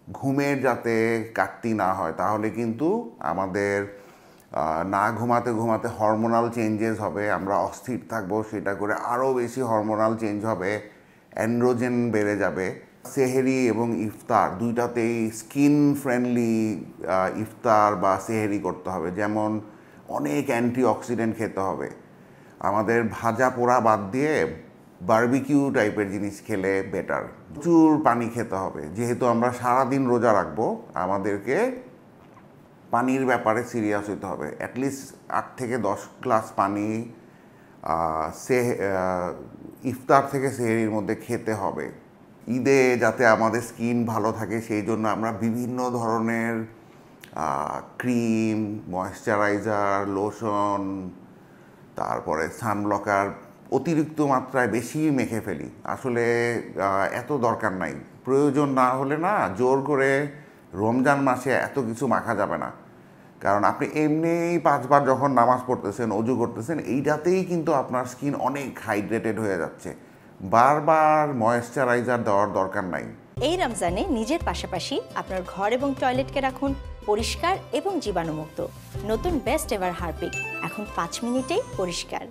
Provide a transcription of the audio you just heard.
ঘুমের যাতে ঘাটতি না হয়, তাহলে কিন্তু আমাদের না ঘুমাতে ঘুমাতে হরমোনাল চেঞ্জেস হবে, আমরা অস্থির থাকবো, সেটা করে আরও বেশি হরমোনাল চেঞ্জ হবে, অ্যান্ড্রোজেন বেড়ে যাবে। সেহেরি এবং ইফতার দুইটাতেই স্কিন ফ্রেন্ডলি ইফতার বা সেহেরি করতে হবে, যেমন অনেক অ্যান্টিঅক্সিডেন্ট খেতে হবে। আমাদের ভাজা পোড়া বাদ দিয়ে বারবিকিউ টাইপের জিনিস খেলে বেটার। প্রচুর পানি খেতে হবে, যেহেতু আমরা সারাদিন রোজা রাখবো, আমাদেরকে পানির ব্যাপারে সিরিয়াস হতে হবে। অ্যাটলিস্ট 8 থেকে 10 গ্লাস পানি ইফতার থেকে সেহরির মধ্যে খেতে হবে। ঈদে যাতে আমাদের স্কিন ভালো থাকে সেই জন্য আমরা বিভিন্ন ধরনের ক্রিম, ময়েশ্চারাইজার, লোশন, তারপরে সানব্লকার অতিরিক্ত মাত্রায় বেশি মেখে ফেলি। আসলে এত দরকার নাই, প্রয়োজন না হলে না জোর করে রমজান মাসে এত কিছু মাখা যাবে না। কারণ আপনি এমনিই 5 বার যখন নামাজ পড়তেছেন, অজু করতেছেন, এইটাতেই কিন্তু আপনার স্কিন অনেক হাইড্রেটেড হয়ে যাচ্ছে। বারবার ময়েশ্চারাইজার দেওয়ার দরকার নাই। এই রমজানে নিজের পাশাপাশি আপনার ঘর এবং টয়লেটকে রাখুন পরিষ্কার এবং জীবাণুমুক্ত। নতুন বেস্ট এভার হারপিক এখন 5 মিনিটেই পরিষ্কার।